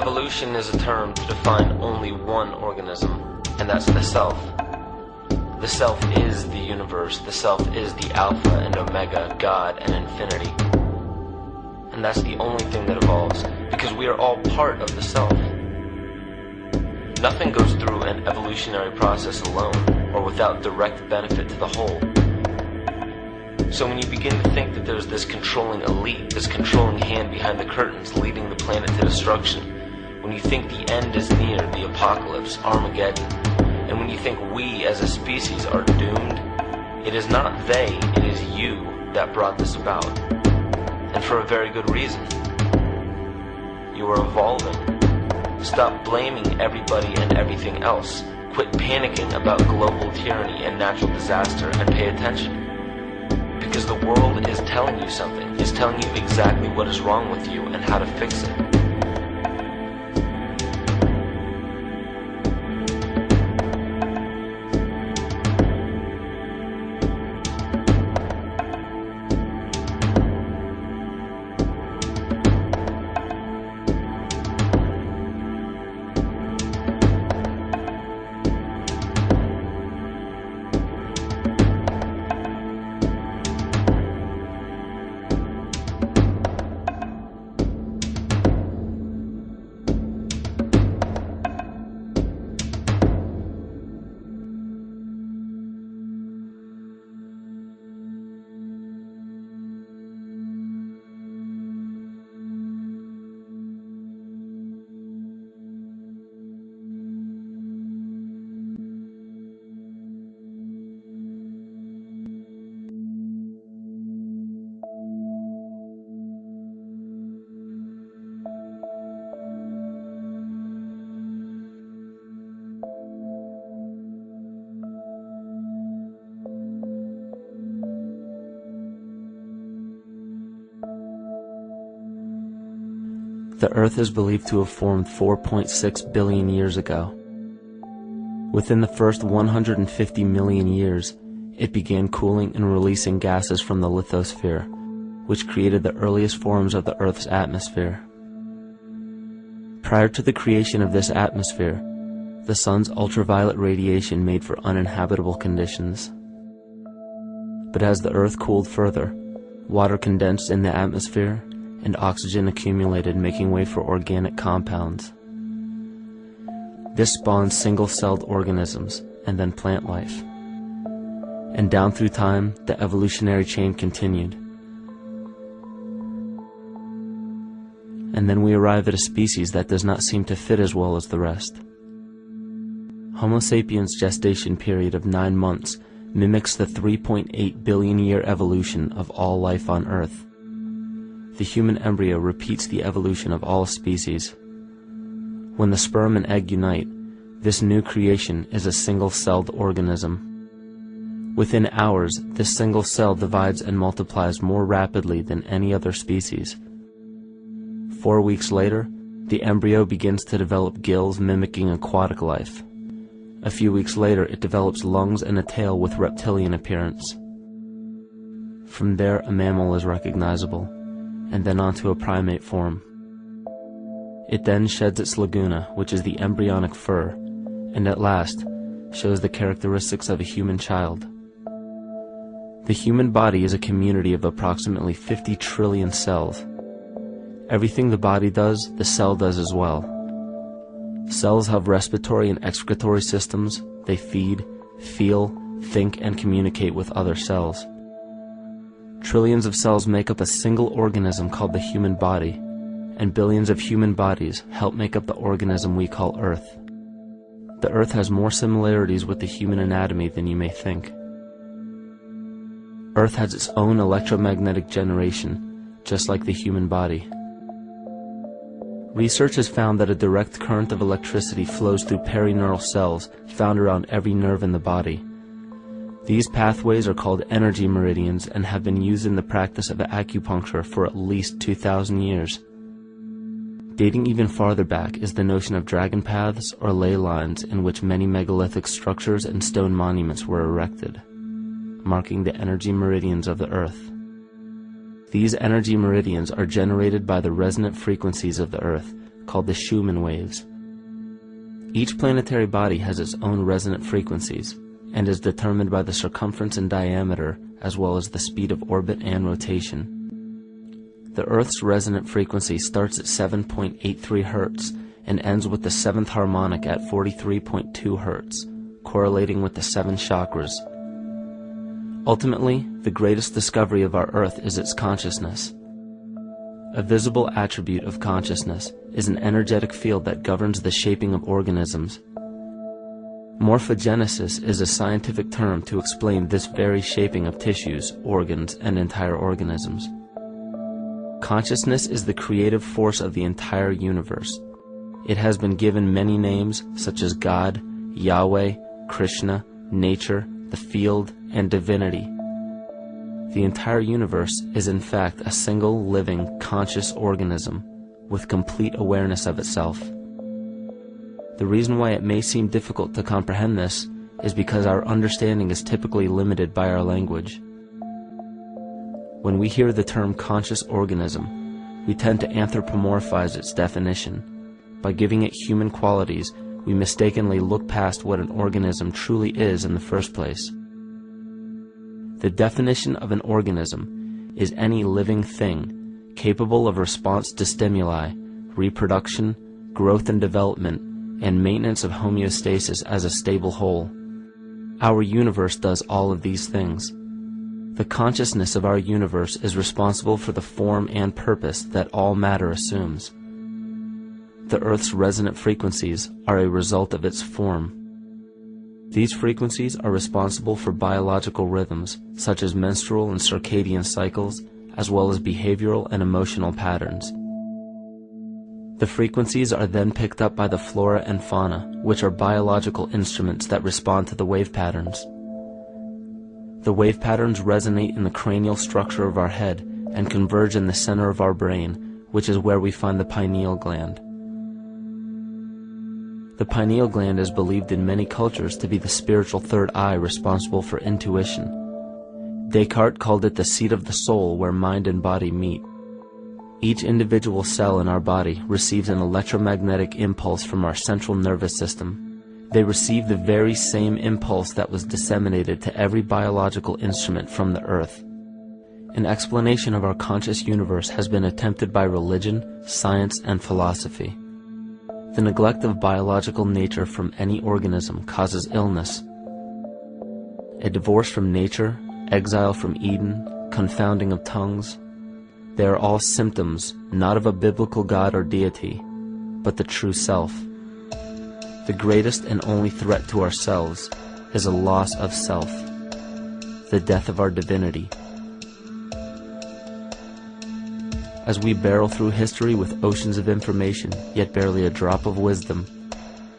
Evolution is a term to define only one organism, and that's the self. The self is the universe, the self is the Alpha and Omega, God and infinity. And that's the only thing that evolves, because we are all part of the self. Nothing goes through an evolutionary process alone, or without direct benefit to the whole. So when you begin to think that there's this controlling elite, this controlling hand behind the curtains leading the planet to destruction, when you think the end is near, the apocalypse, Armageddon, and when you think we as a species are doomed, it is not they, it is you that brought this about. And for a very good reason. You are evolving. Stop blaming everybody and everything else. Quit panicking about global tyranny and natural disaster and pay attention. Because the world is telling you something. It's telling you exactly what is wrong with you and how to fix it. The Earth is believed to have formed 4.6 billion years ago. Within the first 150 million years, it began cooling and releasing gases from the lithosphere, which created the earliest forms of the Earth's atmosphere. Prior to the creation of this atmosphere, the sun's ultraviolet radiation made for uninhabitable conditions. But as the Earth cooled further, water condensed in the atmosphere and oxygen accumulated, making way for organic compounds. This spawned single-celled organisms and then plant life. And down through time, the evolutionary chain continued. And then we arrive at a species that does not seem to fit as well as the rest. Homo sapiens' gestation period of 9 months mimics the 3.8 billion year evolution of all life on Earth. The human embryo repeats the evolution of all species. When the sperm and egg unite, this new creation is a single-celled organism. Within hours, this single cell divides and multiplies more rapidly than any other species. 4 weeks later, the embryo begins to develop gills mimicking aquatic life. A few weeks later, it develops lungs and a tail with reptilian appearance. From there, a mammal is recognizable, and then onto a primate form. It then sheds its laguna, which is the embryonic fur, and at last shows the characteristics of a human child. The human body is a community of approximately 50 trillion cells. Everything the body does, the cell does as well. Cells have respiratory and excretory systems. They feed, feel, think, and communicate with other cells. Trillions of cells make up a single organism called the human body, and billions of human bodies help make up the organism we call Earth. The Earth has more similarities with the human anatomy than you may think. Earth has its own electromagnetic generation, just like the human body. Research has found that a direct current of electricity flows through perineural cells found around every nerve in the body. These pathways are called energy meridians and have been used in the practice of acupuncture for at least 2,000 years. Dating even farther back is the notion of dragon paths or ley lines in which many megalithic structures and stone monuments were erected, marking the energy meridians of the Earth. These energy meridians are generated by the resonant frequencies of the Earth, called the Schumann waves. Each planetary body has its own resonant frequencies and is determined by the circumference and diameter as well as the speed of orbit and rotation. The Earth's resonant frequency starts at 7.83 Hz and ends with the 7th harmonic at 43.2 Hz, correlating with the 7 chakras. Ultimately, the greatest discovery of our Earth is its consciousness. A visible attribute of consciousness is an energetic field that governs the shaping of organisms. Morphogenesis is a scientific term to explain this very shaping of tissues, organs, and entire organisms. Consciousness is the creative force of the entire universe. It has been given many names such as God, Yahweh, Krishna, nature, the field, and divinity. The entire universe is in fact a single living, conscious organism with complete awareness of itself. The reason why it may seem difficult to comprehend this is because our understanding is typically limited by our language. When we hear the term conscious organism, we tend to anthropomorphize its definition. By giving it human qualities, we mistakenly look past what an organism truly is in the first place. The definition of an organism is any living thing capable of response to stimuli, reproduction, growth and development, and maintenance of homeostasis as a stable whole. Our universe does all of these things. The consciousness of our universe is responsible for the form and purpose that all matter assumes. The Earth's resonant frequencies are a result of its form. These frequencies are responsible for biological rhythms, such as menstrual and circadian cycles, as well as behavioral and emotional patterns. The frequencies are then picked up by the flora and fauna, which are biological instruments that respond to the wave patterns. The wave patterns resonate in the cranial structure of our head and converge in the center of our brain, which is where we find the pineal gland. The pineal gland is believed in many cultures to be the spiritual third eye responsible for intuition. Descartes called it the seat of the soul where mind and body meet. Each individual cell in our body receives an electromagnetic impulse from our central nervous system. They receive the very same impulse that was disseminated to every biological instrument from the earth. An explanation of our conscious universe has been attempted by religion, science, and philosophy. The neglect of biological nature from any organism causes illness. A divorce from nature, exile from Eden, confounding of tongues, they are all symptoms not of a biblical God or deity, but the true self. The greatest and only threat to ourselves is a loss of self, the death of our divinity. As we barrel through history with oceans of information, yet barely a drop of wisdom,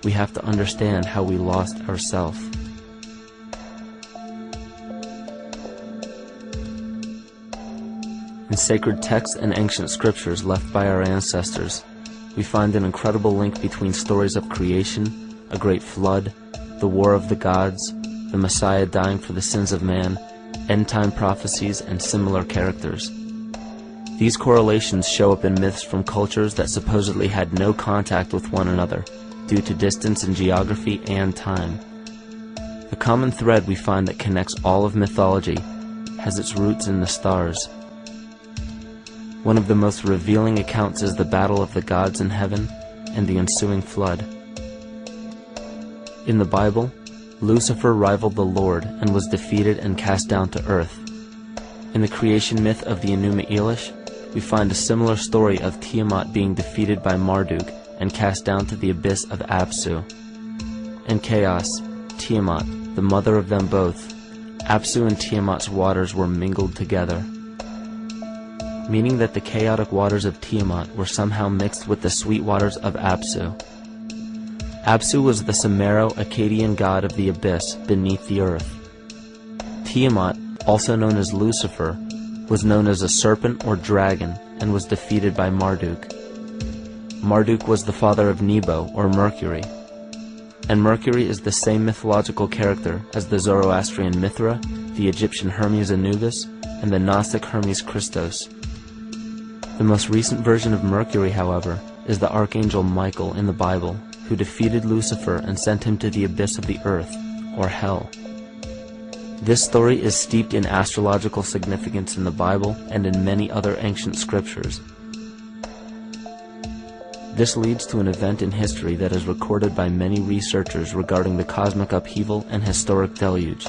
we have to understand how we lost ourself. In sacred texts and ancient scriptures left by our ancestors, we find an incredible link between stories of creation, a great flood, the war of the gods, the Messiah dying for the sins of man, end-time prophecies, and similar characters. These correlations show up in myths from cultures that supposedly had no contact with one another due to distance in geography and time. The common thread we find that connects all of mythology has its roots in the stars. One of the most revealing accounts is the battle of the gods in heaven and the ensuing flood. In the Bible, Lucifer rivaled the Lord and was defeated and cast down to earth. In the creation myth of the Enuma Elish, we find a similar story of Tiamat being defeated by Marduk and cast down to the abyss of Apsu. In chaos, Tiamat, the mother of them both, Apsu and Tiamat's waters were mingled together, meaning that the chaotic waters of Tiamat were somehow mixed with the sweet waters of Apsu. Apsu was the Sumero-Akkadian god of the abyss beneath the earth. Tiamat, also known as Lucifer, was known as a serpent or dragon and was defeated by Marduk. Marduk was the father of Nebo or Mercury, and Mercury is the same mythological character as the Zoroastrian Mithra, the Egyptian Hermes Anubis, and the Gnostic Hermes Christos. The most recent version of Mercury, however, is the archangel Michael in the Bible, who defeated Lucifer and sent him to the abyss of the earth, or hell. This story is steeped in astrological significance in the Bible and in many other ancient scriptures. This leads to an event in history that is recorded by many researchers regarding the cosmic upheaval and historic deluge.